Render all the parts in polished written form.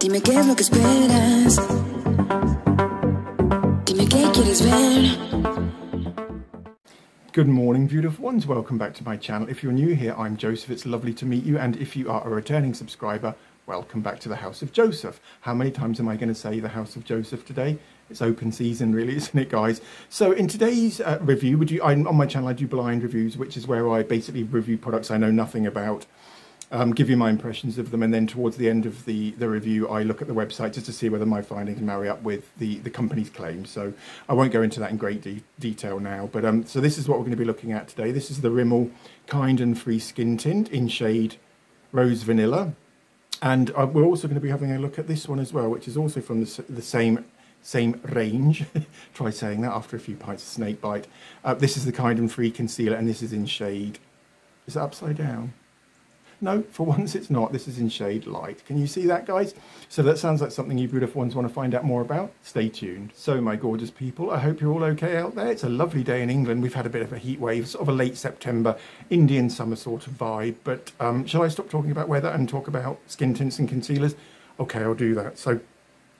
Dime qué es lo que esperas. Dime qué quieres ver. Good morning, beautiful ones. Welcome back to my channel. If you're new here, I'm Joseph. It's lovely to meet you. And if you are a returning subscriber, welcome back to the House of Joseph. How many times am I going to say the House of Joseph today? It's open season, really, isn't it, guys? So in today's review, on my channel, I do blind reviews, which is where I basically review products I know nothing about. Give you my impressions of them, and then towards the end of the review I look at the website just to see whether my findings marry up with the company's claims. So I won't go into that in great detail now, but so this is what we're going to be looking at today. This is the Rimmel Kind and Free Skin Tint in shade Rose Vanilla, and we're also going to be having a look at this one as well, which is also from the same range. Try saying that after a few pints of snake bite. This is the Kind and Free Concealer, and this is in shade, is it upside down? No, for once it's not. This is in shade Light. Can you see that, guys? So that sounds like something you beautiful ones want to find out more about. Stay tuned. So, my gorgeous people, I hope you're all okay out there. It's a lovely day in England. We've had a bit of a heat wave, sort of a late September, Indian summer sort of vibe. But shall I stop talking about weather and talk about skin tints and concealers? Okay, I'll do that. So,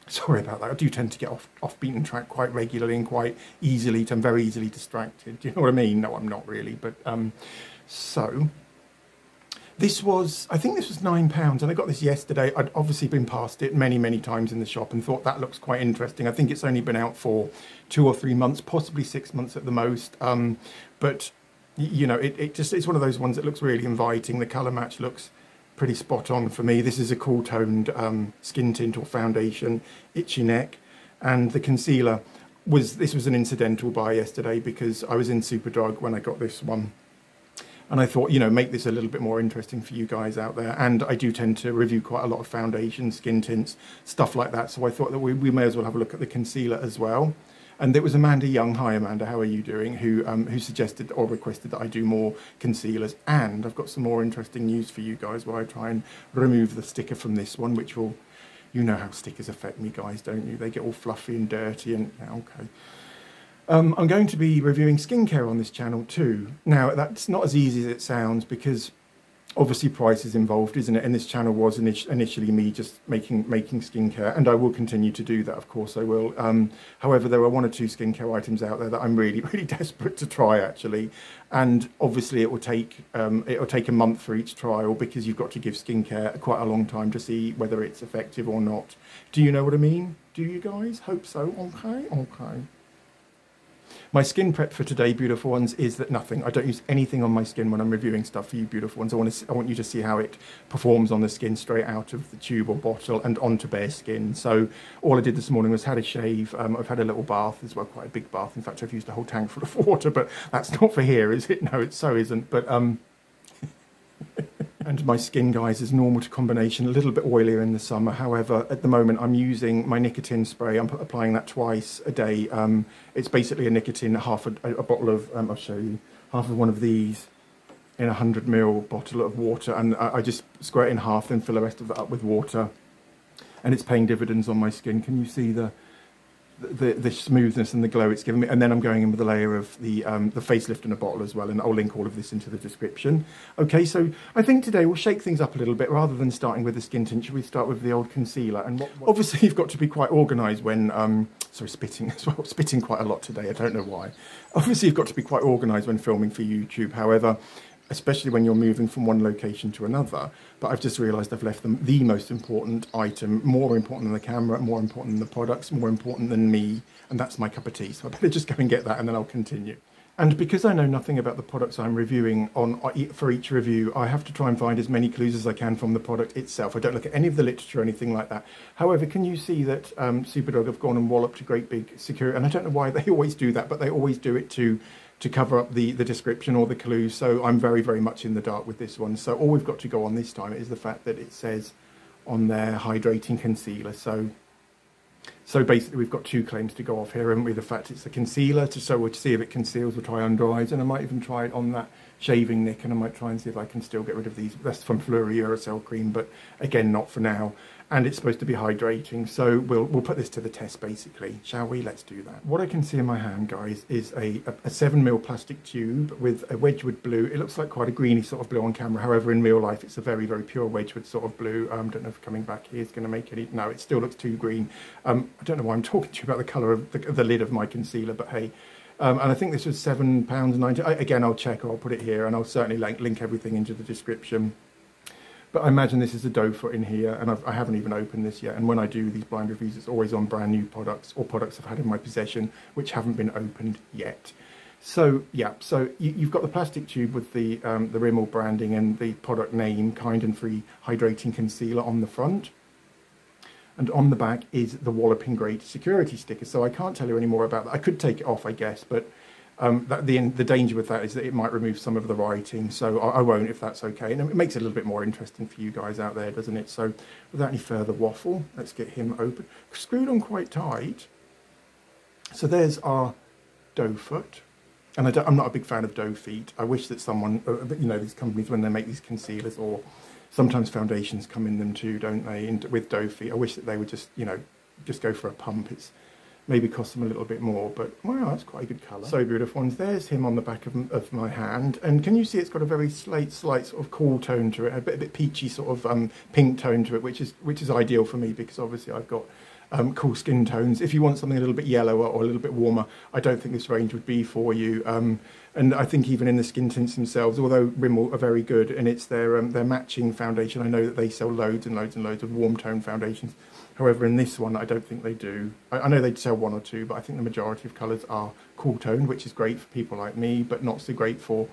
sorry about that. I do tend to get off beaten track quite regularly and quite easily. I'm very easily distracted. Do you know what I mean? No, I'm not really. But so... I think this was £9, and I got this yesterday. I'd obviously been past it many times in the shop and thought that looks quite interesting. I think it's only been out for 2 or 3 months, possibly 6 months at the most. But, you know, it's one of those ones that looks really inviting. The colour match looks pretty spot on for me. This is a cool toned skin tint or foundation, itchy neck. And the concealer this was an incidental buy yesterday because I was in Superdrug when I got this one. And I thought, you know, make this a little bit more interesting for you guys out there. And I do tend to review quite a lot of foundations, skin tints, stuff like that. So I thought that we may as well have a look at the concealer as well. And it was Amanda Young, hi Amanda, how are you doing, who suggested or requested that I do more concealers. And I've got some more interesting news for you guys where I try and remove the sticker from this one, which will, you know how stickers affect me, guys, don't you? They get all fluffy and dirty and, yeah, okay. I'm going to be reviewing skincare on this channel too. Now, that's not as easy as it sounds because obviously price is involved, isn't it? And this channel was initially me just making skincare, and I will continue to do that, of course I will. However, there are 1 or 2 skincare items out there that I'm really desperate to try, actually. And obviously it'll take a month for each trial because you've got to give skincare quite a long time to see whether it's effective or not. Do you know what I mean? Do you guys? Hope so. Okay. My skin prep for today, beautiful ones, is that nothing. I don't use anything on my skin when I'm reviewing stuff for you, beautiful ones. I want you to see how it performs on the skin straight out of the tube or bottle and onto bare skin. So all I did this morning was had a shave. I've had a little bath as well, quite a big bath. In fact, I've used a whole tank full of water, but that's not for here, is it? No, it so isn't. But and my skin, guys, is normal to combination, a little bit oilier in the summer. However, at the moment, I'm using my nicotine spray. I'm applying that twice a day. It's basically a nicotine, half a bottle of, I'll show you, half of one of these in a 100ml bottle of water. And I just square it in half, then fill the rest of it up with water. And it's paying dividends on my skin. Can you see the smoothness and the glow it's given me? And then I'm going in with a layer of the facelift in a bottle as well, and I'll link all of this into the description. Okay, so I think today we'll shake things up a little bit. Rather than starting with the skin tint, should we start with the old concealer? And obviously you've got to be quite organised when sorry, spitting as well, spitting quite a lot today, I don't know why. Obviously you've got to be quite organised when filming for YouTube. However, especially when you're moving from one location to another. But I've just realised I've left them the most important item, more important than the camera, more important than the products, more important than me, and that's my cup of tea. So I better just go and get that, and then I'll continue. And because I know nothing about the products I'm reviewing for each review, I have to try and find as many clues as I can from the product itself. I don't look at any of the literature or anything like that. However, can you see that Superdrug have gone and walloped a great big security, and I don't know why they always do that, but they always do it to cover up the description or the clues. So I'm very much in the dark with this one. So all we've got to go on this time is the fact that it says on there hydrating concealer. So basically we've got 2 claims to go off here, and with the fact it's a concealer, so we'll see if it conceals. We'll try under eyes, and I might even try it on that shaving nick, and I might try and see if I can still get rid of these. That's from Fleury Uracell cream, but again, not for now. And it's supposed to be hydrating, so we'll put this to the test basically, shall we? Let's do that. What I can see in my hand, guys, is a 7mm plastic tube with a Wedgwood blue. It looks like quite a greeny sort of blue on camera, however in real life it's a very, very pure Wedgwood sort of blue. Don't know if coming back here is going to make any, no, it still looks too green. I don't know why I'm talking to you about the colour of the lid of my concealer, but hey. And I think this was £7.90. Again, I'll check, or I'll put it here, and I'll certainly link everything into the description. But I imagine this is a doe foot in here, and I haven't even opened this yet. And when I do these blind reviews, it's always on brand new products or products I've had in my possession which haven't been opened yet. So yeah, so you've got the plastic tube with the Rimmel branding and the product name, Kind and Free Hydrating Concealer on the front. And on the back is the Walloping Great security sticker. So I can't tell you any more about that. I could take it off, I guess, but the danger with that is that it might remove some of the writing, so I won't, if that's okay. And it makes it a little bit more interesting for you guys out there, doesn't it? So without any further waffle, let's get him open. Screwed on quite tight. So there's our doe foot. And I'm not a big fan of doe feet. I wish that someone, you know, these companies, when they make these concealers, or sometimes foundations come in them too, don't they, with doe feet. I wish that they would just, you know, just go for a pump. It's maybe cost them a little bit more, but wow, that's quite a good colour. So beautiful ones. There's him on the back of my hand, and can you see it's got a very slight sort of cool tone to it, a bit peachy sort of pink tone to it, which is ideal for me because obviously I've got cool skin tones. If you want something a little bit yellower or a little bit warmer, I don't think this range would be for you. And I think even in the skin tints themselves, although Rimmel are very good, and it's their matching foundation. I know that they sell loads and loads and loads of warm tone foundations. However, in this one, I don't think they do. I know they sell one or two, but I think the majority of colours are cool tone, which is great for people like me, but not so great for,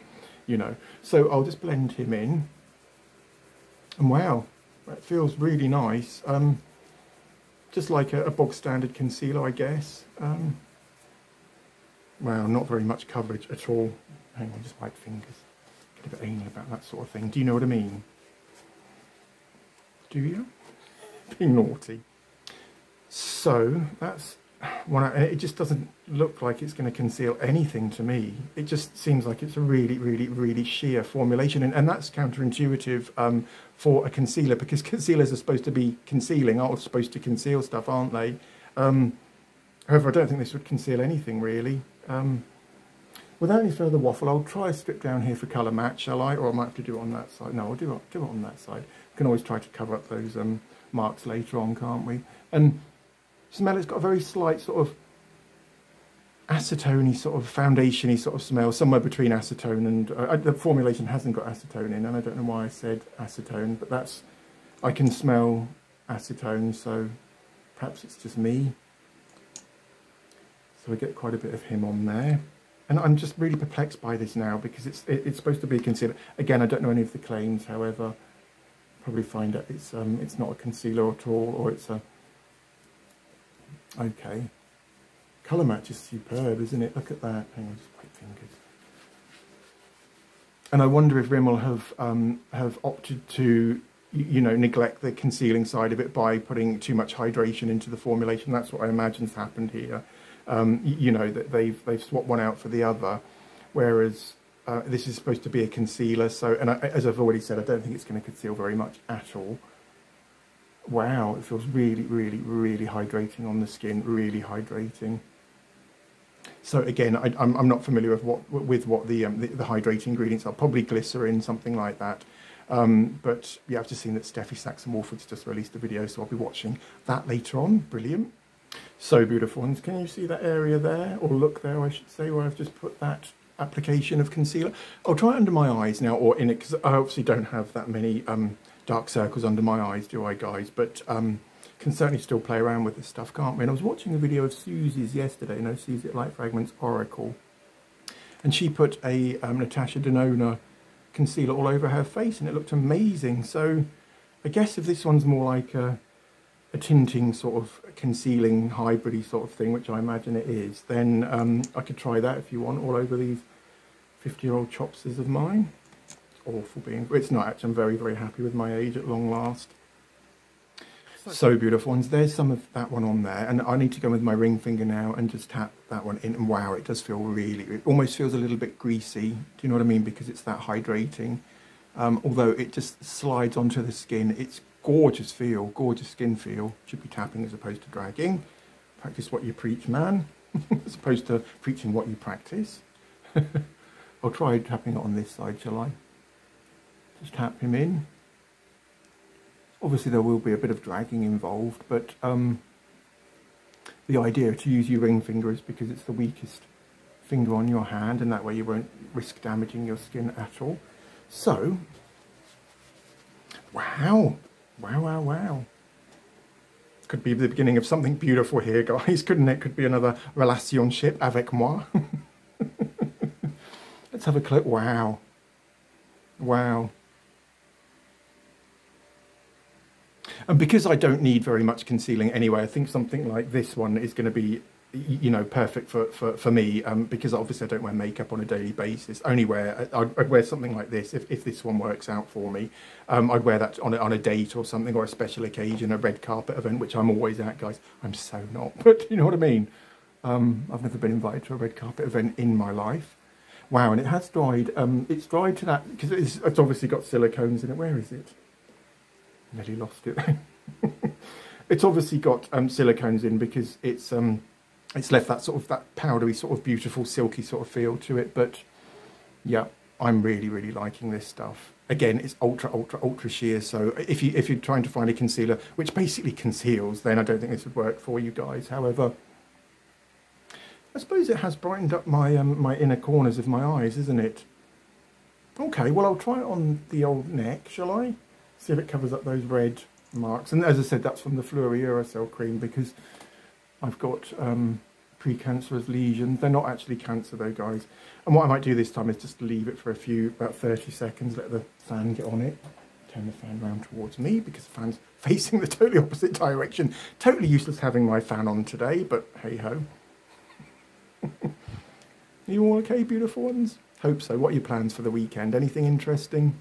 you know. So I'll just blend him in. And wow, that feels really nice. Just like a bog standard concealer, I guess. Wow, not very much coverage at all. Hang on, just white fingers. Get a bit anal about that sort of thing. Do you know what I mean? Do you? Being naughty. So that's one. It just doesn't look like it's going to conceal anything to me. It just seems like it's a really, really, really sheer formulation, and that's counterintuitive for a concealer, because concealers are supposed to be concealing, are supposed to conceal stuff, aren't they? However, I don't think this would conceal anything really. Without any further waffle, I'll try a strip down here for colour match, shall I? Or I might have to do it on that side. No, I'll do it on that side. We can always try to cover up those marks later on, can't we? And smell, it's got a very slight sort of acetone-y, sort of foundation-y sort of smell, somewhere between acetone and... the formulation hasn't got acetone in, and I don't know why I said acetone, but that's... I can smell acetone, so perhaps it's just me. So I get quite a bit of him on there. And I'm just really perplexed by this now, because it's supposed to be a concealer. Again, I don't know any of the claims, however, probably find out it's not a concealer at all, or it's a... Okay. Colour match is superb, isn't it? Look at that. Hang on, just white fingers. And I wonder if Rimmel have opted to, you know, neglect the concealing side of it by putting too much hydration into the formulation. That's what I imagine's happened here. You know, that they've swapped one out for the other, whereas this is supposed to be a concealer. So, and as I've already said, I don't think it's going to conceal very much at all. Wow, it feels really, really, really hydrating on the skin. Really hydrating. So again, I'm not familiar with what the hydrating ingredients are. Probably glycerin, something like that. But yeah, I've just seen that Steffi Saxon-Wolford's just released a video, so I'll be watching that later on. Brilliant. So beautiful ones. Can you see that area there, or look there, I should say, where I've just put that application of concealer? I'll try it under my eyes now, or in it, because I obviously don't have that many dark circles under my eyes, do I, guys? But can certainly still play around with this stuff, can't we? And I was watching a video of Susie's yesterday, you know, Susie at Light Fragments Oracle, and she put a Natasha Denona concealer all over her face, and it looked amazing. So I guess if this one's more like a tinting sort of concealing hybridy sort of thing, which I imagine it is, then I could try that if you want, all over these 50-year-old chopsters of mine. It's awful being, it's not actually, I'm very, very happy with my age at long last. So beautiful. And there's some of that one on there. And I need to go with my ring finger now and just tap that one in. And wow, it does feel really, it almost feels a little bit greasy. Do you know what I mean? Because it's that hydrating. Although it just slides onto the skin. It's gorgeous feel, gorgeous skin feel. Should be tapping as opposed to dragging. Practice what you preach, man. As opposed to preaching what you practice. I'll try tapping it on this side, shall I? Just tap him in. Obviously there will be a bit of dragging involved, but the idea to use your ring finger is because it's the weakest finger on your hand, and that way you won't risk damaging your skin at all. So, wow, wow, wow, wow. Could be the beginning of something beautiful here, guys, couldn't it? Could be another relationship avec moi. Let's have a clip. Wow. Wow. And because I don't need very much concealing anyway, I think something like this one is going to be, you know, perfect for me, because obviously I don't wear makeup on a daily basis. I'd wear something like this if this one works out for me. I'd wear that on a date or something, or a special occasion, a red carpet event, which I'm always at, guys. I'm so not, but you know what I mean. I've never been invited to a red carpet event in my life. Wow, and it has dried. It's dried to that, because it's obviously got silicones in it. Where is it? Nearly lost it. It's obviously got silicones in because it's left that sort of, that powdery sort of beautiful silky sort of feel to it. But yeah, I'm really, really liking this stuff. Again, it's ultra sheer. So if you're trying to find a concealer which basically conceals, then I don't think this would work for you guys. However, I suppose it has brightened up my my inner corners of my eyes, isn't it? Okay, well, I'll try it on the old neck, shall I? See if it covers up those red marks. And as I said, that's from the Fleury Aerosol cream, because I've got precancerous lesions. They're not actually cancer though, guys. And what I might do this time is just leave it for about 30 seconds, let the fan get on it. Turn the fan round towards me because the fan's facing the totally opposite direction. Totally useless having my fan on today, but hey ho. You all okay, beautiful ones? Hope so. What are your plans for the weekend? Anything interesting?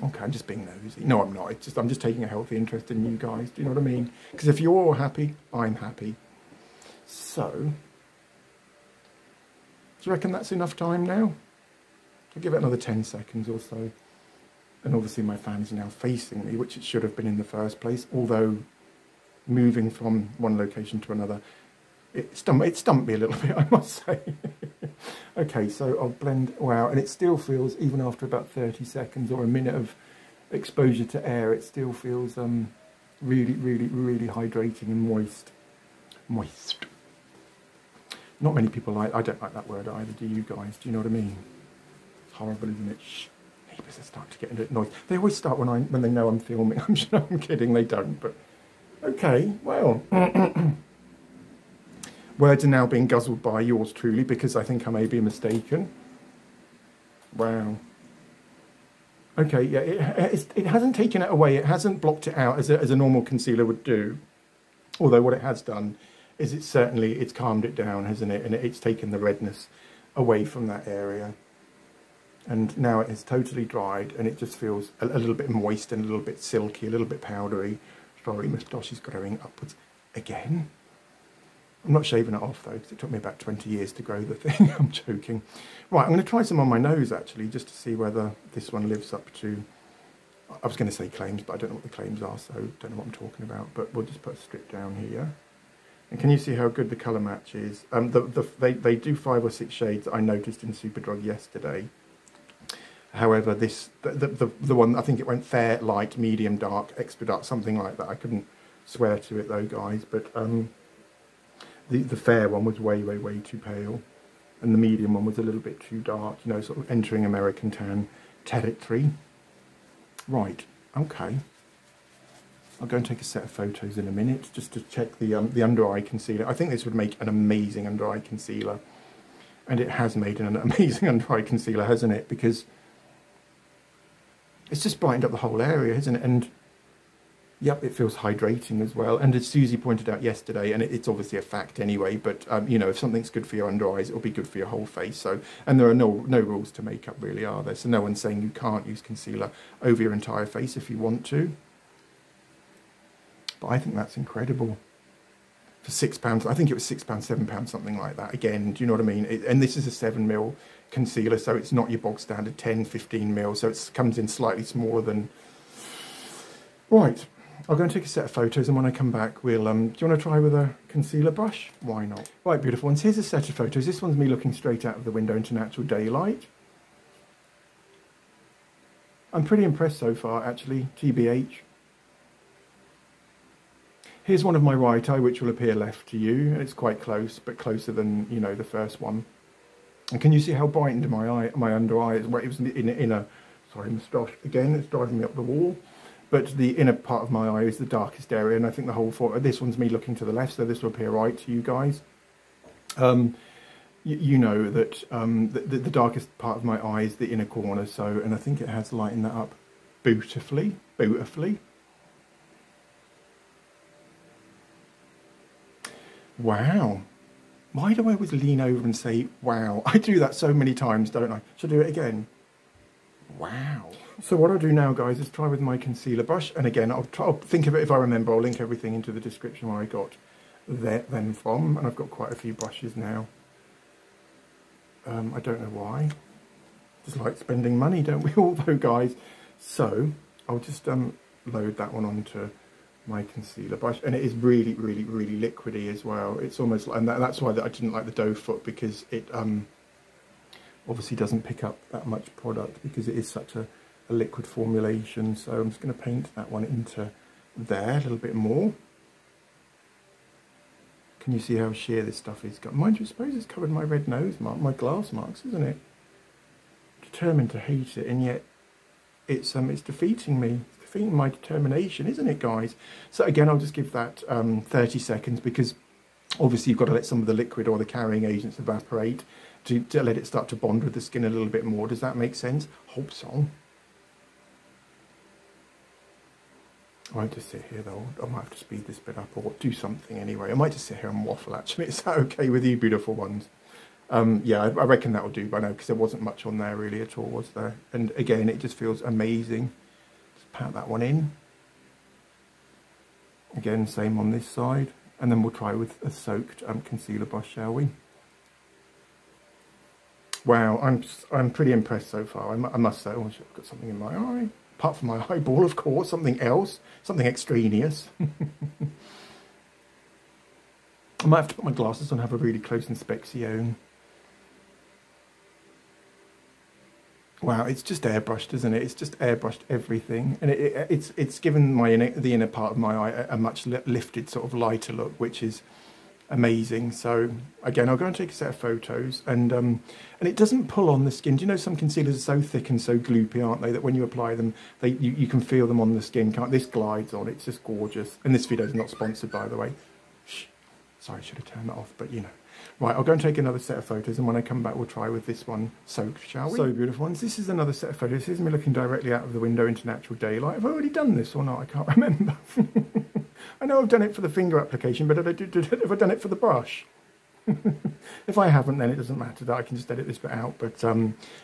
Okay, I'm just being nosy. No, I'm not. It's just, I'm just taking a healthy interest in you guys. Do you know what I mean? Because if you're all happy, I'm happy. So, do you reckon that's enough time now? I'll give it another 10 seconds or so. And obviously my fan is now facing me, which it should have been in the first place. Although, moving from one location to another, it stumped me a little bit, I must say. Okay, so I'll blend, wow, and it still feels, even after about 30 seconds or a minute of exposure to air, it still feels really, really, really hydrating and moist. Moist. Not many people I don't like that word either, do you guys? Do you know what I mean? It's horrible, isn't it? Shh. Neighbours are starting to get into noise. They always start when they know I'm filming. I'm sure I'm kidding, they don't, but okay, well. Words are now being guzzled by yours truly, because I think I may be mistaken. Wow. Okay, yeah, it hasn't taken it away. It hasn't blocked it out as a normal concealer would do. Although what it has done is it's calmed it down, hasn't it? And it's taken the redness away from that area. And now it is totally dried, and it just feels a little bit moist and a little bit silky, a little bit powdery. Sorry, moustache is growing upwards again. I'm not shaving it off though, because it took me about 20 years to grow the thing. I'm joking. Right, I'm going to try some on my nose actually, just to see whether this one lives up to, I was going to say claims, but I don't know what the claims are, so don't know what I'm talking about. But we'll just put a strip down here. And can you see how good the colour match is? They do 5 or 6 shades that I noticed in Superdrug yesterday. However, the one, I think it went fair, light, medium, dark, extra dark, something like that. I couldn't swear to it though, guys, but the fair one was way, way, way too pale, and the medium one was a little bit too dark, you know, sort of entering American tan territory. Right, okay. I'll go and take a set of photos in a minute just to check the under eye concealer. I think this would make an amazing under eye concealer, and it has made an amazing under eye concealer, hasn't it? Because it's just brightened up the whole area, isn't it? And yep, it feels hydrating as well. And as Susie pointed out yesterday, and it's obviously a fact anyway, but you know, if something's good for your under eyes, it'll be good for your whole face. So, and there are no rules to makeup really, are there? So no one's saying you can't use concealer over your entire face if you want to. But I think that's incredible. For £6, I think it was £6, £7, something like that. Again, do you know what I mean? And this is a 7mm concealer, so it's not your bog standard 10, 15mm, so it comes in slightly smaller than... Right, I'll go and take a set of photos, and when I come back, we'll... do you want to try with a concealer brush? Why not? Right, beautiful ones, here's a set of photos. This one's me looking straight out of the window into natural daylight. I'm pretty impressed so far, actually, TBH. Here's one of my right eye, which will appear left to you. It's quite close, but closer than, you know, the first one. And can you see how brightened my eye, my under eye is? Well, it was in the inner, sorry, moustache again, it's driving me up the wall. But the inner part of my eye is the darkest area, and I think the whole photo, this one's me looking to the left, so this will appear right to you guys. You know that the darkest part of my eye is the inner corner, so, and I think it has lightened that up beautifully, beautifully. Wow. Why do I always lean over and say, wow? I do that so many times, don't I? Should I do it again? Wow. So what I'll do now, guys, is try with my concealer brush. And again, I'll think of it if I remember. I'll link everything into the description where I got them from. And I've got quite a few brushes now. I don't know why. Just like spending money, don't we all, though, guys? So I'll just load that one onto my concealer brush, and it is really, really, really liquidy as well. It's almost like, and that's why I didn't like the doe foot, because it obviously doesn't pick up that much product because it is such a liquid formulation. So I'm just going to paint that one into there a little bit more. Can you see how sheer this stuff is? Mind you, I suppose it's covered my red nose mark, my glass marks, isn't it? Determined to hate it, and yet it's defeating me. My determination, isn't it, guys? So again, I'll just give that 30 seconds, because obviously you've got to let some of the liquid or the carrying agents evaporate to let it start to bond with the skin a little bit more. Does that make sense? Hope so. I might just sit here though. I might have to speed this bit up or do something anyway. I might just sit here and waffle, actually. Is that okay with you, beautiful ones? Yeah, I reckon that'll do by now, because there wasn't much on there really at all, was there? And again, it just feels amazing. Pat that one in. Again, same on this side, and then we'll try with a soaked concealer brush, shall we? Wow, I'm pretty impressed so far. I must say. Oh, I've got something in my eye, apart from my eyeball, of course. Something else, something extraneous. I might have to put my glasses on and have a really close inspection. Wow, it's just airbrushed, isn't it? It's just airbrushed everything, and it's given the inner part of my eye a much lifted, sort of lighter look, which is amazing. So again, I'll go and take a set of photos, and it doesn't pull on the skin. Do you know some concealers are so thick and so gloopy, aren't they, that when you apply them, you can feel them on the skin. This glides on. It's just gorgeous. And this video is not sponsored, by the way. Shh. Sorry, I should have turned that off, but you know. Right, I'll go and take another set of photos, and when I come back, we'll try with this one soaked, shall we? So beautiful ones. This is another set of photos. This is me looking directly out of the window into natural daylight. Have I already done this or not? I can't remember. I know I've done it for the finger application, but have I done it for the brush? If I haven't, then it doesn't matter. I can just edit this bit out. But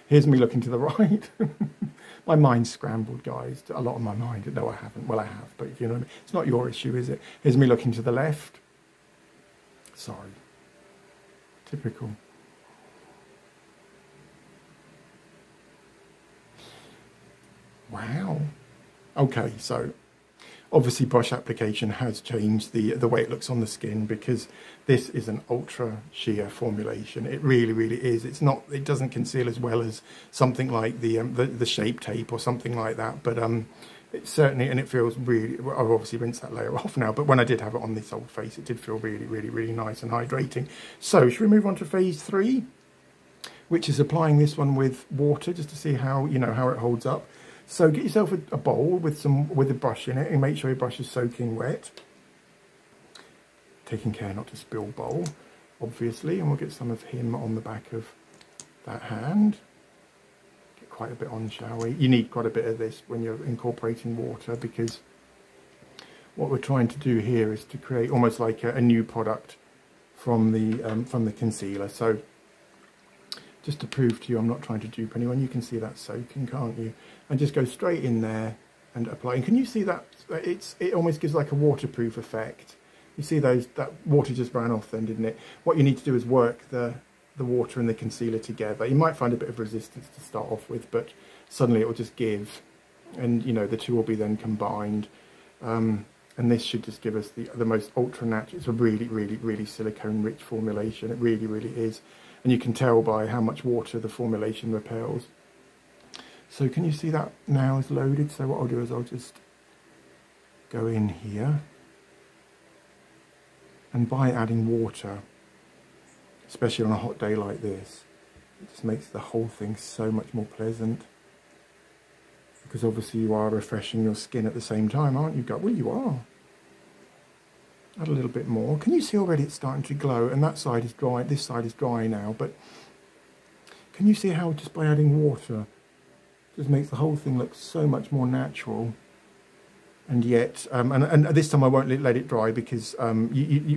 here's me looking to the right. My mind's scrambled, guys. A lot of my mind. No, I haven't. Well, I have, but you know what I mean? It's not your issue, is it? Here's me looking to the left. Sorry. Typical. Wow. Okay, so obviously brush application has changed the way it looks on the skin, because this is an ultra sheer formulation. It really, really is. It's not. It doesn't conceal as well as something like the Shape Tape or something like that, but it certainly, and it feels really, well, I've obviously rinsed that layer off now, but when I did have it on this old face, it did feel really, really, really nice and hydrating. So should we move on to phase 3, which is applying this one with water, just to see how, you know, how it holds up. So get yourself a bowl with a brush in it, and make sure your brush is soaking wet. Taking care not to spill bowl, obviously, and we'll get some of him on the back of that hand. Quite a bit on, shall we? You need quite a bit of this when you're incorporating water, because what we're trying to do here is to create almost like a new product from the concealer. So just to prove to you I'm not trying to dupe anyone, you can see that soaking, can't you? And just go straight in there and applying. Can you see that? It almost gives like a waterproof effect. You see that water just ran off then, didn't it? What you need to do is work the water and the concealer together. You might find a bit of resistance to start off with, but suddenly it will just give, and you know, the two will be then combined. And this should just give us the most ultra natural. It's a really, really, really silicone rich formulation. It really, really is. And you can tell by how much water the formulation repels. So can you see that now is loaded? So what I'll do is I'll just go in here. And by adding water, especially on a hot day like this, it just makes the whole thing so much more pleasant. Because obviously you are refreshing your skin at the same time, aren't you? Well, you are. Add a little bit more. Can you see already it's starting to glow? And that side is dry, this side is dry now, but can you see how just by adding water, just makes the whole thing look so much more natural? And yet, and this time I won't let it dry because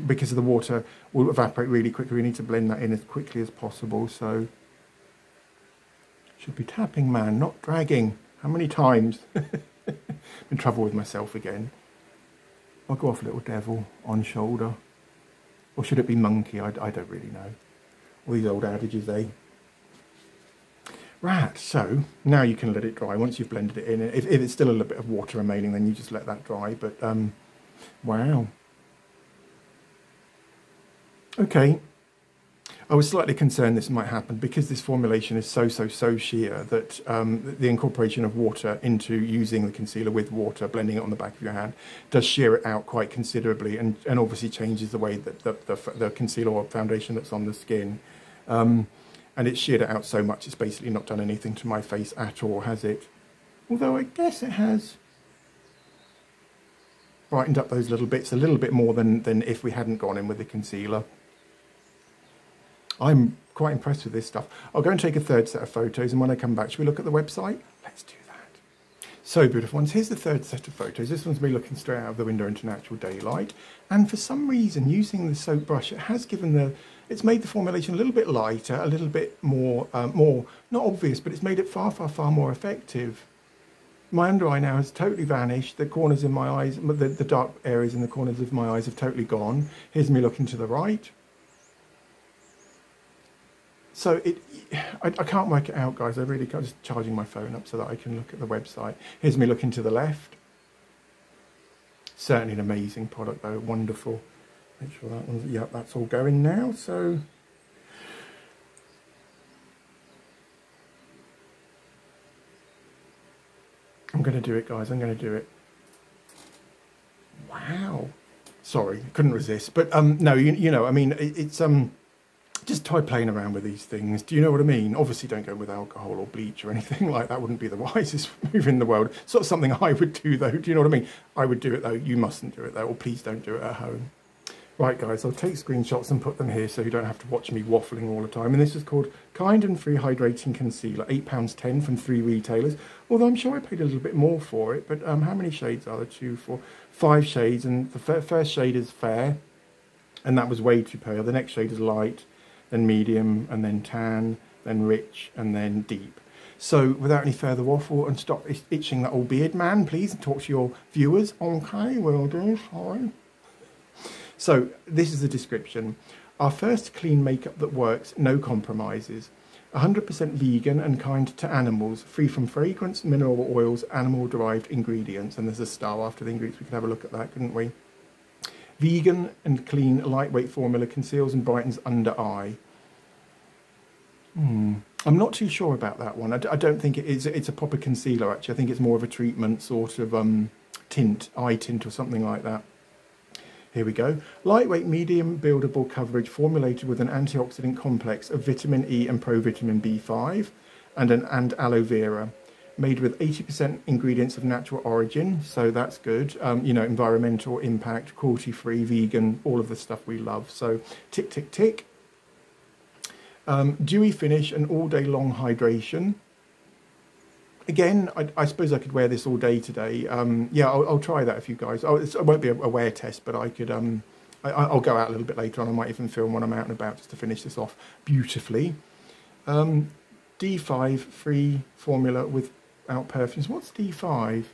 because of the water will evaporate really quickly. We need to blend that in as quickly as possible. So, should be tapping, man, not dragging. How many times? In trouble with myself again. I'll go off little devil on shoulder. Or should it be monkey? I don't really know. All these old adages, eh? Right, so now you can let it dry once you've blended it in. If it's still a little bit of water remaining, then you just let that dry. But, wow. Okay. I was slightly concerned this might happen because this formulation is so sheer that the incorporation of water into using the concealer with water, blending it on the back of your hand, does sheer it out quite considerably and obviously changes the way that the concealer or foundation that's on the skin. And it's sheared it out so much it's basically not done anything to my face at all, has it? Although I guess it has brightened up those little bits a little bit more than if we hadn't gone in with the concealer. I'm quite impressed with this stuff. I'll go and take a third set of photos, and when I come back, shall we look at the website? Let's do that. So, beautiful ones, here's the third set of photos. This one's me looking straight out of the window into natural daylight. And for some reason, using the soap brush, it has given it's made the formulation a little bit lighter, a little bit more, not obvious, but it's made it far more effective. My under eye now has totally vanished. The corners in my eyes, the dark areas in the corners of my eyes have totally gone. Here's me looking to the right. So I can't work it out, guys. I really can't. Just charging my phone up so that I can look at the website. Here's me looking to the left. Certainly an amazing product, though. Wonderful. Make sure that one's, yep, that's all going now. So I'm going to do it, guys. I'm going to do it. Wow. Sorry, couldn't resist. But no, you know, I mean, it's just try playing around with these things. Do you know what I mean? Obviously don't go with alcohol or bleach or anything like that. Wouldn't be the wisest move in the world. Sort of something I would do though. Do you know what I mean? I would do it though. You mustn't do it though. Or please don't do it at home. Right guys, I'll take screenshots and put them here so you don't have to watch me waffling all the time. And this is called Kind and Free Hydrating Concealer. £8.10 from 3 retailers. Although I'm sure I paid a little bit more for it. But how many shades are there? 2, 4, 5 shades. And the first shade is fair. And that was way too pale. The next shade is light. Then medium, and then tan, then rich, and then deep. So without any further waffle, and stop itching that old beard, man, please, and talk to your viewers. Okay, will do, fine. So this is the description. Our first clean makeup that works, no compromises. 100% vegan and kind to animals, free from fragrance, mineral oils, animal-derived ingredients. And there's a star after the ingredients. We could have a look at that, couldn't we? Vegan and clean, lightweight formula conceals and brightens under eye. I'm not too sure about that one. I don't think it is. It's a proper concealer, actually. I think it's more of a treatment, sort of tint, eye tint or something like that. Here we go. Lightweight, medium, buildable coverage formulated with an antioxidant complex of vitamin E and provitamin B5 and aloe vera. Made with 80% ingredients of natural origin, so that's good. You know, environmental impact, cruelty-free, vegan, all of the stuff we love. So tick, tick, tick. Dewy finish and all-day long hydration. Again, I suppose I could wear this all day today. Yeah, I'll try that if you guys. It won't be a wear test, but I could. I'll go out a little bit later on. I might even film when I'm out and about just to finish this off beautifully. D5 free formula without perfumes. What's D5?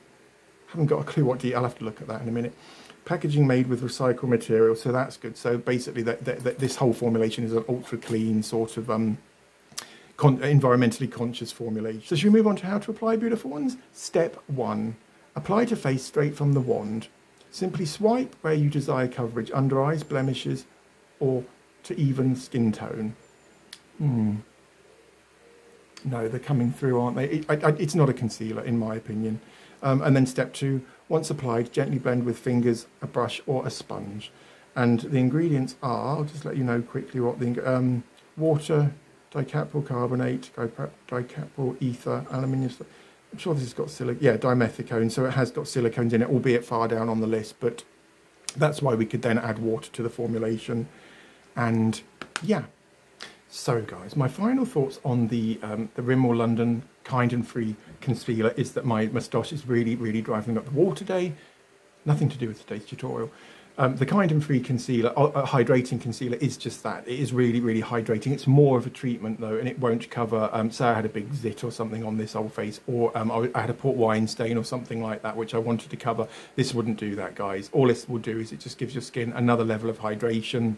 Haven't got a clue what I'll have to look at that in a minute. Packaging made with recycled material, so that's good. So basically this whole formulation is an ultra clean sort of environmentally conscious formulation. So should we move on to how to apply beautiful ones? Step 1, apply to face straight from the wand. Simply swipe where you desire coverage, under eyes, blemishes, or to even skin tone. No, they're coming through, aren't they? It's not a concealer, in my opinion. And then step 2, once applied, gently blend with fingers, a brush, or a sponge. And the ingredients are, I'll just let you know quickly what the water, dicapryl carbonate, dicapryl ether, aluminium. I'm sure this has got dimethicone, so it has got silicones in it, albeit far down on the list, but that's why we could then add water to the formulation. And yeah, so guys, my final thoughts on the Rimmel London Kind and Free concealer is that my moustache is really, really driving up the wall today. Nothing to do with today's tutorial. The Kind and Free concealer, hydrating concealer, is just that. It is really, really hydrating. It's more of a treatment though, and it won't cover, say I had a big zit or something on this old face, or I had a port wine stain or something like that, which I wanted to cover. This wouldn't do that, guys. All this will do is it just gives your skin another level of hydration.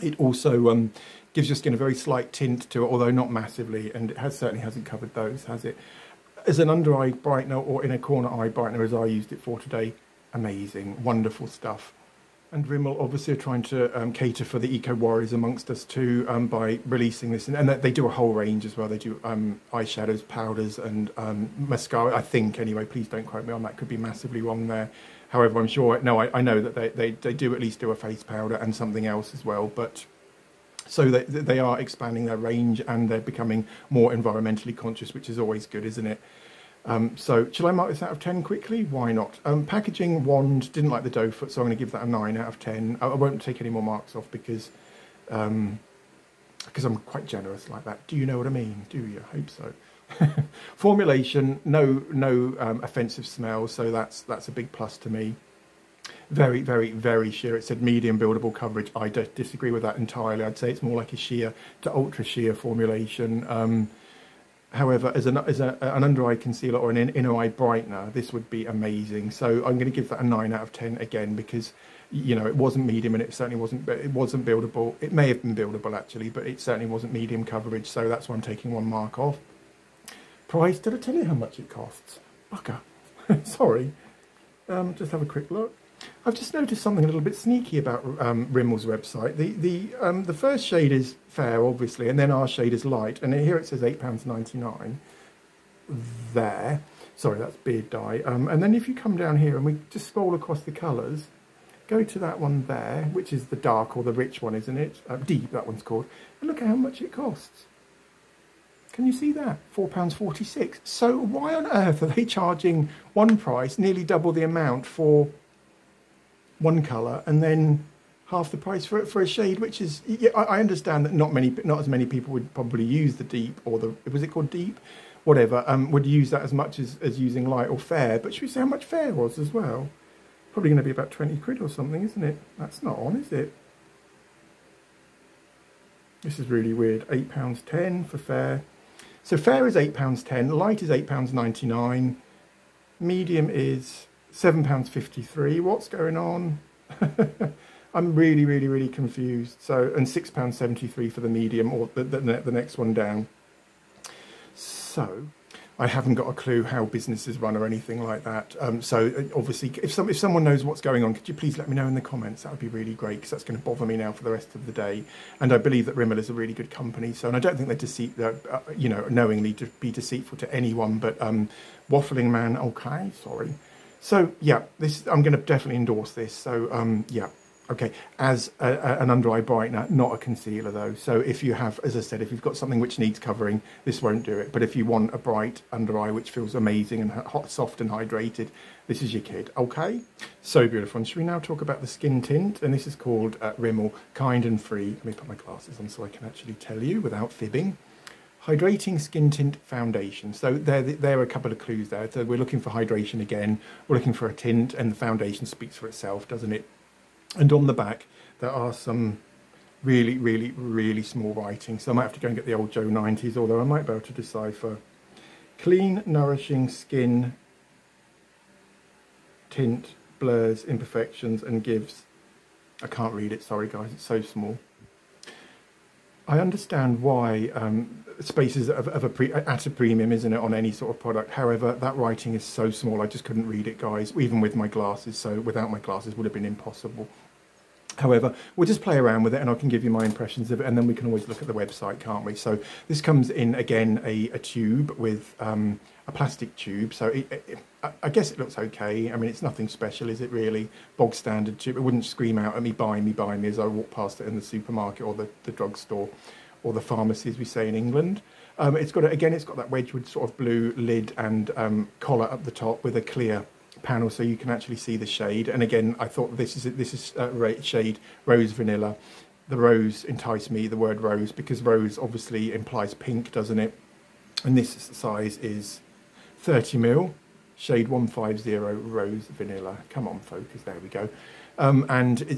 It also gives your skin a very slight tint to it, although not massively, and it certainly hasn't covered those, has it? As an under eye brightener or in a corner eye brightener, as I used it for today, amazing, wonderful stuff. And Rimmel obviously are trying to cater for the eco warriors amongst us too, by releasing this, and they do a whole range as well. They do eyeshadows, powders, and mascara, I think anyway. Please don't quote me on that, could be massively wrong there. However, I'm sure, no, I know that they do at least do a face powder and something else as well. But so they are expanding their range and they're becoming more environmentally conscious, which is always good, isn't it? So shall I mark this out of 10 quickly? Why not? Packaging wand, didn't like the doe foot, so I'm going to give that a 9 out of 10. I won't take any more marks off because I'm quite generous like that. Do you know what I mean? Do you? I hope so. Formulation, no offensive smell, so that's a big plus to me. Very, very, very sheer. It said medium buildable coverage. I disagree with that entirely. I'd say it's more like a sheer to ultra sheer formulation. However, as an under eye concealer or an inner eye brightener, this would be amazing. So I'm going to give that a 9 out of 10 again, because you know it wasn't medium and it certainly wasn't buildable. It may have been buildable actually, but it certainly wasn't medium coverage. So that's why I'm taking 1 mark off. Price, did I tell you how much it costs? Bugger. Sorry. Just have a quick look. I've just noticed something a little bit sneaky about Rimmel's website. The first shade is fair, obviously, and then our shade is light. And here it says £8.99. There. Sorry, that's beard dye. And then if you come down here and we just scroll across the colours, go to that one there, which is the dark or the rich one, isn't it? Deep, that one's called. And look at how much it costs. Can you see that? £4.46. So why on earth are they charging one price, nearly double the amount for one colour, and then half the price for a shade, which is, yeah, I understand that not as many people would probably use the deep, or was it called deep? Whatever, would use that as much as using light or fair. But should we say how much fair was as well? Probably going to be about 20 quid or something, isn't it? That's not on, is it? This is really weird. £8.10 for fair. So fair is £8.10, light is £8.99, medium is £7.53. What's going on? I'm really, really, really confused. So, and £6.73 for the medium, or the next one down. So, I haven't got a clue how businesses run or anything like that. So obviously, if someone knows what's going on, could you please let me know in the comments? That would be really great, because that's going to bother me now for the rest of the day. And I believe that Rimmel is a really good company. So, and I don't think they're knowingly to be deceitful to anyone. But waffling man, okay, sorry. So yeah, I'm going to definitely endorse this. So yeah. Okay, as an under eye brightener, not a concealer though. So if you have, as I said, if you've got something which needs covering, this won't do it. But if you want a bright under eye which feels amazing and hot, soft and hydrated, this is your kid. Okay, so beautiful. And should we now talk about the skin tint? And this is called Rimmel Kind and Free. Let me put my glasses on so I can actually tell you without fibbing. Hydrating Skin Tint Foundation. So there are a couple of clues there. So we're looking for hydration again. We're looking for a tint, and the foundation speaks for itself, doesn't it? And on the back, there are some really, really, really small writing. So I might have to go and get the old Joe 90s, although I might be able to decipher. Clean, nourishing skin tint, blurs, imperfections, and gives... I can't read it, sorry guys, it's so small. I understand why space is at a premium, isn't it, on any sort of product. However, that writing is so small, I just couldn't read it, guys, even with my glasses. So without my glasses, would have been impossible. However, we'll just play around with it and I can give you my impressions of it, and then we can always look at the website, can't we? So this comes in, again, a tube with a plastic tube. So I guess it looks okay. I mean, it's nothing special, is it really? Bog standard tube. It wouldn't scream out at me, buy me, as I walk past it in the supermarket or the drugstore or the pharmacy, as we say in England. It's got, again, it's got that Wedgwood sort of blue lid and collar up the top with a clear panel, so you can actually see the shade. And again, I thought this is shade Rose Vanilla. The rose enticed me, the word rose, because rose obviously implies pink, doesn't it? And this size is 30ml, shade 150 Rose Vanilla. Come on, focus, there we go.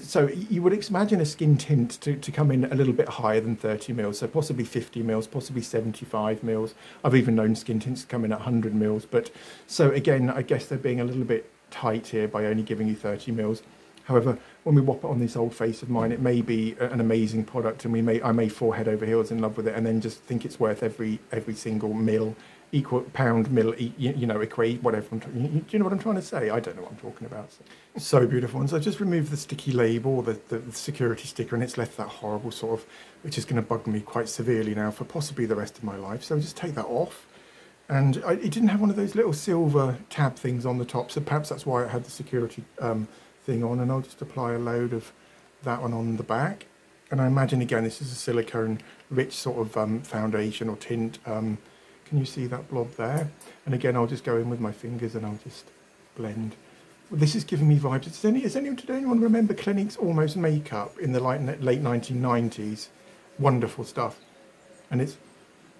So you would imagine a skin tint to come in a little bit higher than 30ml, so possibly 50ml, possibly 75ml. I've even known skin tints to come in at 100ml. But so again, I guess they're being a little bit tight here by only giving you 30ml. However, when we whop it on this old face of mine, it may be an amazing product, and I may fall head over heels in love with it, and then just think it's worth every single mil. Equal pound, mil, equate, whatever. Do you know what I'm trying to say? I don't know what I'm talking about. So beautiful. And so I just removed the sticky label, the security sticker, and it's left that horrible sort of, which is going to bug me quite severely now for possibly the rest of my life. So I'll just take that off. And it didn't have one of those little silver tab things on the top, so perhaps that's why it had the security thing on. And I'll just apply a load of that one on the back. And I imagine, again, this is a silicone rich sort of foundation or tint. Can you see that blob there? And again, I'll just go in with my fingers and I'll just blend. Well, this is giving me vibes. Does anyone remember Clinique's Almost Makeup in the late 1990s? Wonderful stuff. And it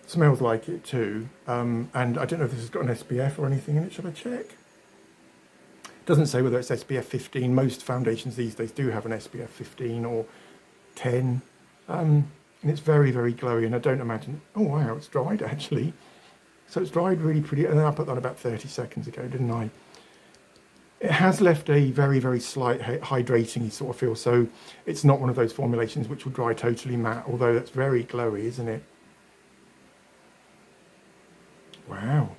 smells like it too. And I don't know if this has got an SPF or anything in it. Should I check? It doesn't say whether it's SPF 15. Most foundations these days do have an SPF 15 or 10. And it's very, very glowy, and I don't imagine... Oh, wow, it's dried, actually. So it's dried really pretty, and I put that about 30 seconds ago, didn't I? It has left a very, very slight hydrating sort of feel, so it's not one of those formulations which will dry totally matte, although that's very glowy, isn't it? Wow.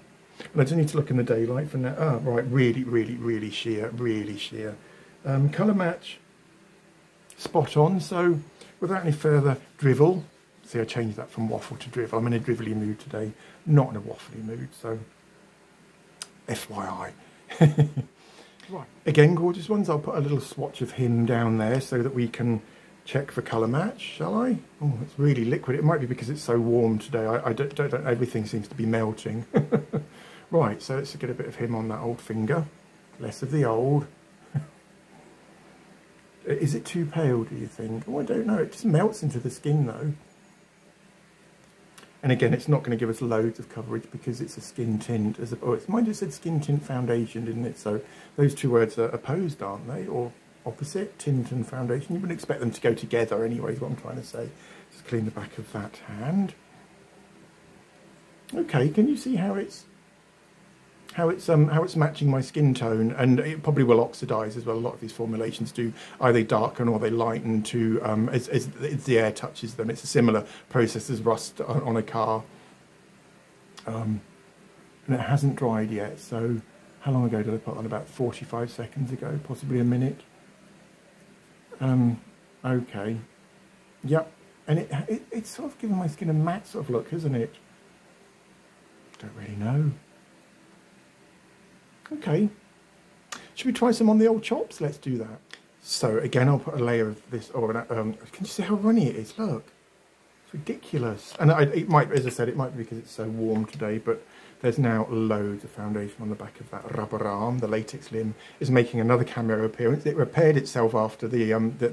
And I just need to look in the daylight for now. Ah, right, really, really, really sheer, really sheer. Colour match, spot on. So without any further drivel, see, I changed that from waffle to drivel. I'm in a drivelly mood today, not in a waffly mood, so FYI. Right. Again, gorgeous ones. I'll put a little swatch of him down there so that we can check for colour match, shall I? Oh, it's really liquid. It might be because it's so warm today. I don't everything seems to be melting. Right, so let's get a bit of him on that old finger. Less of the old. Is it too pale, do you think? Oh, I don't know. It just melts into the skin, though. And again, it's not going to give us loads of coverage because it's a skin tint. Mine just said skin tint foundation, didn't it? So those two words are opposed, aren't they? Or opposite, tint and foundation. You wouldn't expect them to go together anyway, is what I'm trying to say. Just clean the back of that hand. Okay, can you see how it's matching my skin tone? And it probably will oxidize as well. A lot of these formulations do either darken or they lighten to as the air touches them. It's a similar process as rust on a car. And it hasn't dried yet. So how long ago did I put on? About 45 seconds ago, possibly a minute. Okay. Yep. And it's sort of giving my skin a matte sort of look, isn't it? Don't really know. Okay, should we try some on the old chops? Let's do that. So again, I'll put a layer of this. Can you see how runny it is? Look, it's ridiculous. And it might, as I said, it might be because it's so warm today. But there's now loads of foundation on the back of that rubber arm. The latex limb is making another cameo appearance. It repaired itself after the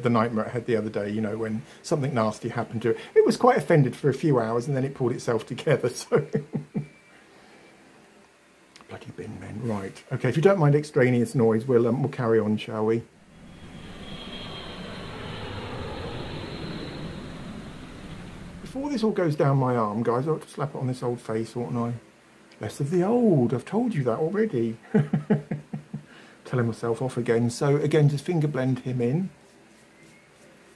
nightmare it had the other day. You know, when something nasty happened to it. It was quite offended for a few hours, and then it pulled itself together. So. Bloody bin men. Right. Okay, if you don't mind extraneous noise, we'll carry on, shall we? Before this all goes down my arm, guys, I ought to slap it on this old face, oughtn't I? Less of the old. I've told you that already. telling myself off again. So again, just finger blend him in.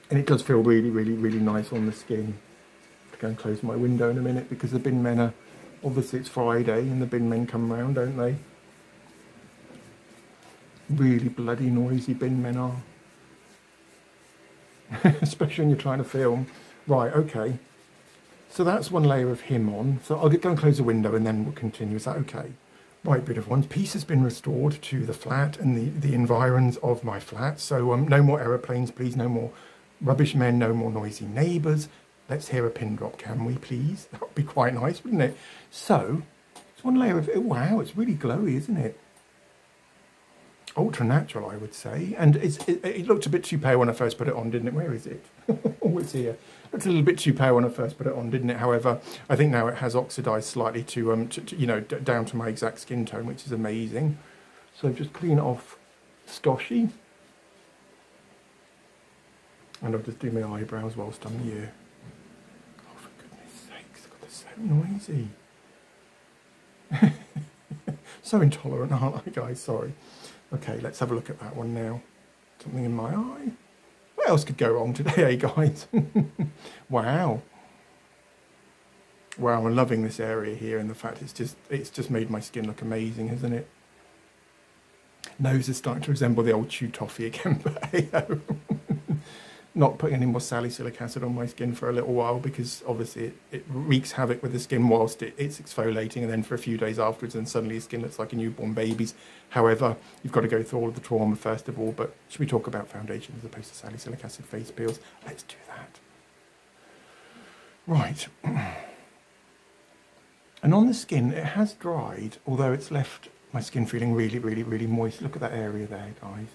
And it does feel really, really, really nice on the skin. I'll go and close my window in a minute because the bin men are, obviously it's Friday and the bin men come round, don't they? Really bloody noisy bin men are. Especially when you're trying to film. Right, okay. So that's one layer of him on. So I'll go and close the window and then we'll continue. Is that okay? Right, beautiful ones. Peace has been restored to the flat and the environs of my flat. So no more aeroplanes, please. No more rubbish men. No more noisy neighbours. Let's hear a pin drop, can we, please? That would be quite nice, wouldn't it? So it's one layer of... wow, it's really glowy, isn't it? Ultra natural, I would say. And it looked a bit too pale when I first put it on, didn't it? Where is it? Oh, it's here. It looked a little bit too pale when I first put it on, didn't it? However, I think now it has oxidised slightly to you know, down to my exact skin tone, which is amazing. So just clean off Stoshy. And I'll just do my eyebrows whilst I'm here. Oh, for goodness sakes, God, they're so noisy. So intolerant, aren't I, guys? Sorry. Okay, let's have a look at that one now. Something in my eye. What else could go wrong today, eh, guys? Wow. Wow, I'm loving this area here, and the fact it's just made my skin look amazing, hasn't it? Nose is starting to resemble the old chew toffee again, but hey-ho. Not putting any more salicylic acid on my skin for a little while because obviously it wreaks havoc with the skin whilst it's exfoliating, and then for a few days afterwards and suddenly your skin looks like a newborn baby's. However, you've got to go through all of the trauma first of all. But should we talk about foundation as opposed to salicylic acid face peels? Let's do that. Right. And on the skin, it has dried, although it's left my skin feeling really, really, really moist. Look at that area there, guys.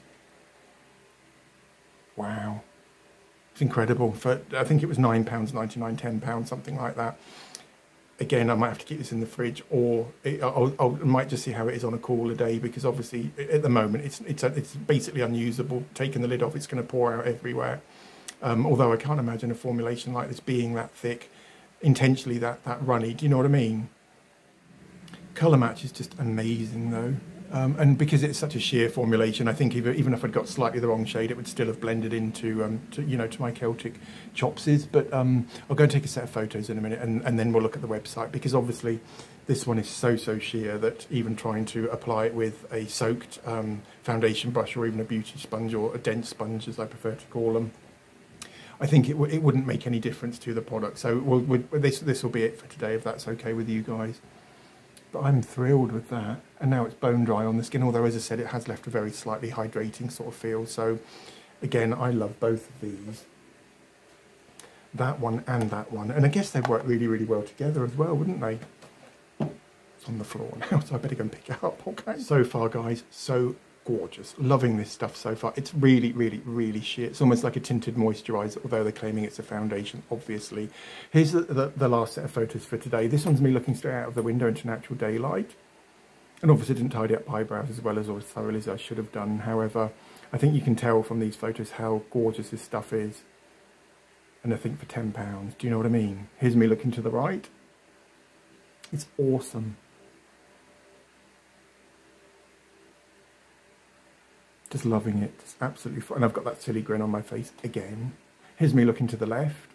Wow. It's incredible. For I think it was £9.99, £10, something like that. Again, I might have to keep this in the fridge, or I might just see how it is on a cooler day, because obviously at the moment it's basically unusable. Taking the lid off, it's going to pour out everywhere. Although I can't imagine a formulation like this being that thick, intentionally that runny. Do you know what I mean? Colour match is just amazing though. And because it's such a sheer formulation, I think even if I'd got slightly the wrong shade, it would still have blended into, to my Celtic chopses. But I'll go and take a set of photos in a minute, and then we'll look at the website, because obviously this one is so sheer that even trying to apply it with a soaked foundation brush, or even a beauty sponge, or a dense sponge as I prefer to call them, I think it wouldn't make any difference to the product. So this will be it for today, if that's okay with you guys. But I'm thrilled with that. And now it's bone dry on the skin, although as I said, it has left a very slightly hydrating sort of feel. So again, I love both of these. That one and that one. And I guess they'd work really, really well together as well, wouldn't they? It's on the floor now, so I better go and pick it up, okay? So far, guys, so gorgeous. Loving this stuff so far. It's really, really, really sheer. It's almost like a tinted moisturiser, although they're claiming it's a foundation, obviously. Here's the last set of photos for today. This one's me looking straight out of the window into natural daylight. And obviously didn't tidy up eyebrows as well as or as thoroughly as I should have done. However, I think you can tell from these photos how gorgeous this stuff is. And I think for £10, do you know what I mean? Here's me looking to the right. It's awesome. Just loving it. It's absolutely fun. And I've got that silly grin on my face again. Here's me looking to the left.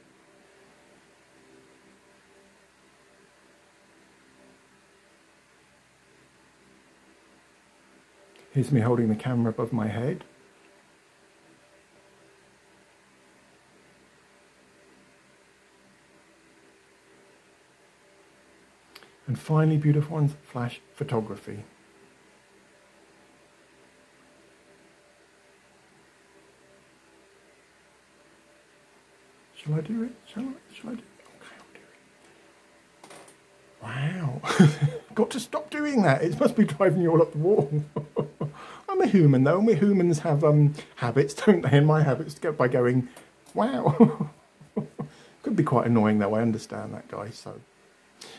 Here's me holding the camera above my head. And finally, beautiful ones, flash photography. Shall I do it? Shall I do it? Okay, I'll do it. Wow. Got to stop doing that. It must be driving you all up the wall. I'm a human though, and we humans have habits, don't they? And my habits go by going, wow. Could be quite annoying though, I understand that, guys.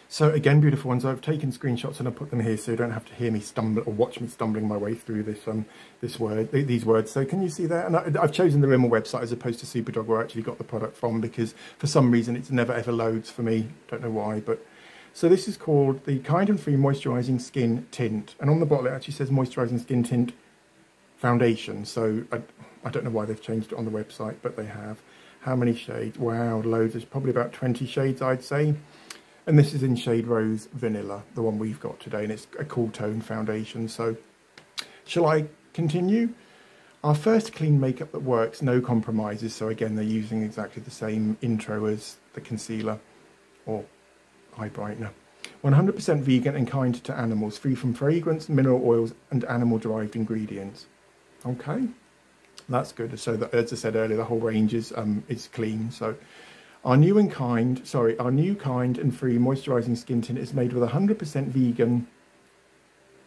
So again, beautiful ones, I've taken screenshots and I put them here so you don't have to hear me stumble or watch me stumbling my way through these words. So can you see that? And I've chosen the Rimmel website as opposed to Superdrug, where I actually got the product from, because for some reason it's never ever loads for me. Don't know why, but so this is called the Kind and Free Moisturising Skin Tint, and on the bottle it actually says Moisturising Skin Tint foundation. So I don't know why they've changed it on the website, but they have. How many shades? Wow, loads. There's probably about 20 shades, I'd say. And this is in shade Rose Vanilla, the one we've got today, and it's a cool tone foundation. So shall I continue? Our first clean makeup that works, no compromises. So again, they're using exactly the same intro as the concealer or eye brightener. 100% vegan and kind to animals, free from fragrance, mineral oils and animal-derived ingredients. Okay, that's good. So that, as I said earlier, the whole range is clean. So our new kind and free moisturising skin tint is made with 100% vegan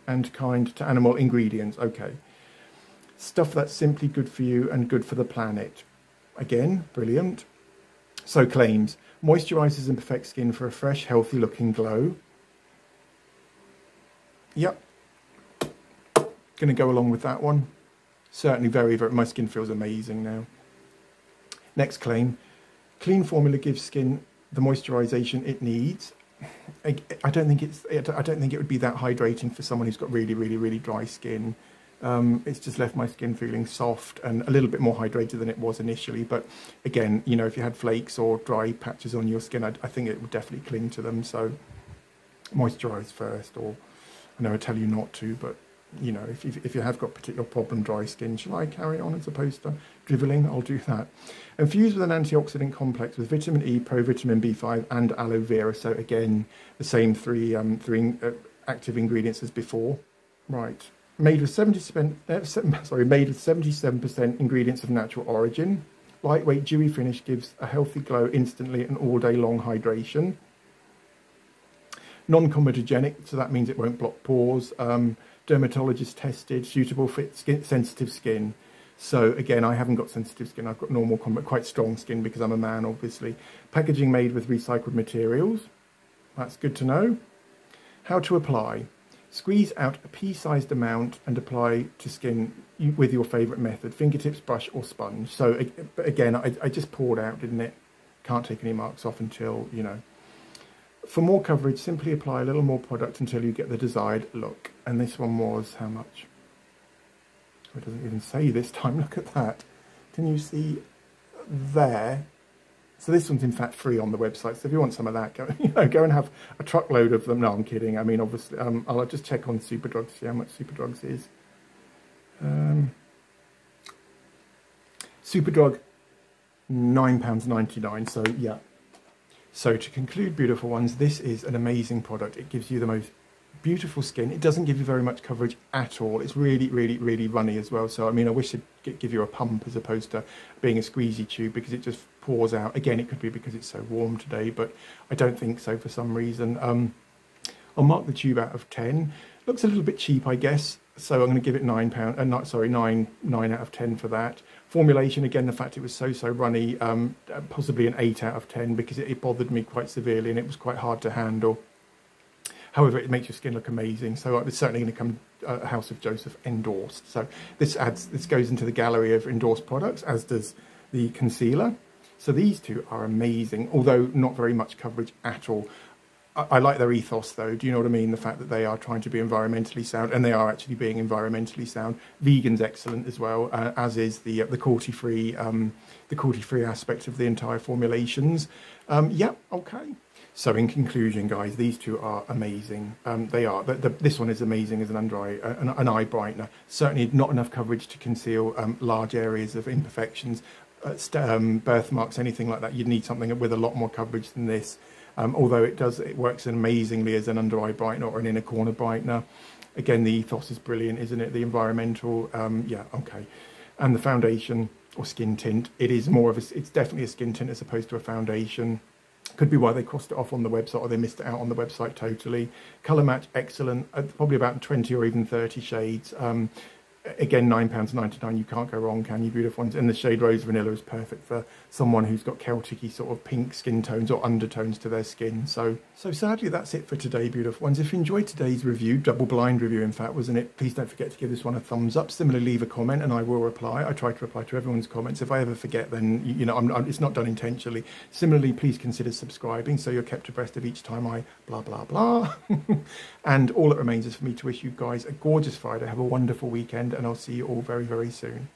and kind to animal ingredients. Okay. Stuff that's simply good for you and good for the planet. Again, brilliant. So claims, moisturises and perfects skin for a fresh, healthy looking glow. Yep. Going to go along with that one. Certainly very, my skin feels amazing now. Next claim, clean formula gives skin the moisturisation it needs. I don't think it would be that hydrating for someone who's got really, really, really dry skin. It's just left my skin feeling soft and a little bit more hydrated than it was initially. But again, you know, if you had flakes or dry patches on your skin, I think it would definitely cling to them. So moisturise first, or I know I tell you not to, but you know, if you have got particular problem dry skin, shall I carry on as opposed to driveling? I'll do that. Infused with an antioxidant complex with vitamin E, provitamin B5 and aloe vera. So again, the same three active ingredients as before. Right. Made with 77% ingredients of natural origin. Lightweight, dewy finish gives a healthy glow instantly and all day long hydration. Non-Comedogenic, so that means it won't block pores. Dermatologist tested, suitable for sensitive skin. So again, I haven't got sensitive skin. I've got normal, quite strong skin because I'm a man, obviously. Packaging made with recycled materials. That's good to know. How to apply. Squeeze out a pea-sized amount and apply to skin with your favourite method, fingertips, brush or sponge. So again, I just poured out, didn't it? Can't take any marks off until, you know. For more coverage, simply apply a little more product until you get the desired look. And this one was how much? It doesn't even say this time, look at that. Can you see there? So this one's in fact free on the website. So if you want some of that, go and have a truckload of them. No, I'm kidding. I mean, obviously, I'll just check on Superdrug to see how much Superdrug's is. Superdrug, £9.99. So yeah. So to conclude, beautiful ones, this is an amazing product. It gives you the most beautiful skin. It doesn't give you very much coverage at all. It's really, really, really runny as well. So I mean, I wish it'd give you a pump as opposed to being a squeezy tube, because it just pours out. Again, it could be because it's so warm today, but I don't think so for some reason. I'll mark the tube out of 10. Looks a little bit cheap, I guess. So I'm going to give it nine out of 10 for that. Formulation, again, the fact it was so runny, possibly an 8 out of 10, because it bothered me quite severely and it was quite hard to handle. However, it makes your skin look amazing. So it's certainly going to come House of Joseph endorsed. So this goes into the gallery of endorsed products, as does the concealer. So these two are amazing, although not very much coverage at all. I like their ethos though, do you know what I mean? The fact that they are trying to be environmentally sound, and they are actually being environmentally sound. Vegan's excellent as well, as is the cruelty-free aspect of the entire formulations. Yeah, okay. So in conclusion, guys, these two are amazing. They are. This one is amazing as an eye brightener. Certainly not enough coverage to conceal large areas of imperfections, birthmarks, anything like that. You'd need something with a lot more coverage than this. Although it works amazingly as an under eye brightener or an inner corner brightener. Again, the ethos is brilliant, isn't it? The environmental, yeah, okay. And the foundation or skin tint, it's definitely a skin tint as opposed to a foundation. Could be why they crossed it off on the website, or they missed it out on the website totally. Colour match, excellent. Probably about 20 or even 30 shades. Again, £9.99, you can't go wrong, can you, beautiful ones? And the shade Rose Vanilla is perfect for someone who's got Celtic-y sort of pink skin tones or undertones to their skin. So sadly, that's it for today, beautiful ones. If you enjoyed today's review, double blind review, in fact, wasn't it? Please don't forget to give this one a thumbs up. Similarly, leave a comment and I will reply. I try to reply to everyone's comments. If I ever forget, then, you know, it's not done intentionally. Similarly, please consider subscribing so you're kept abreast of each time I blah, blah, blah. And all that remains is for me to wish you guys a gorgeous Friday. Have a wonderful weekend. and I'll see you all very, very soon.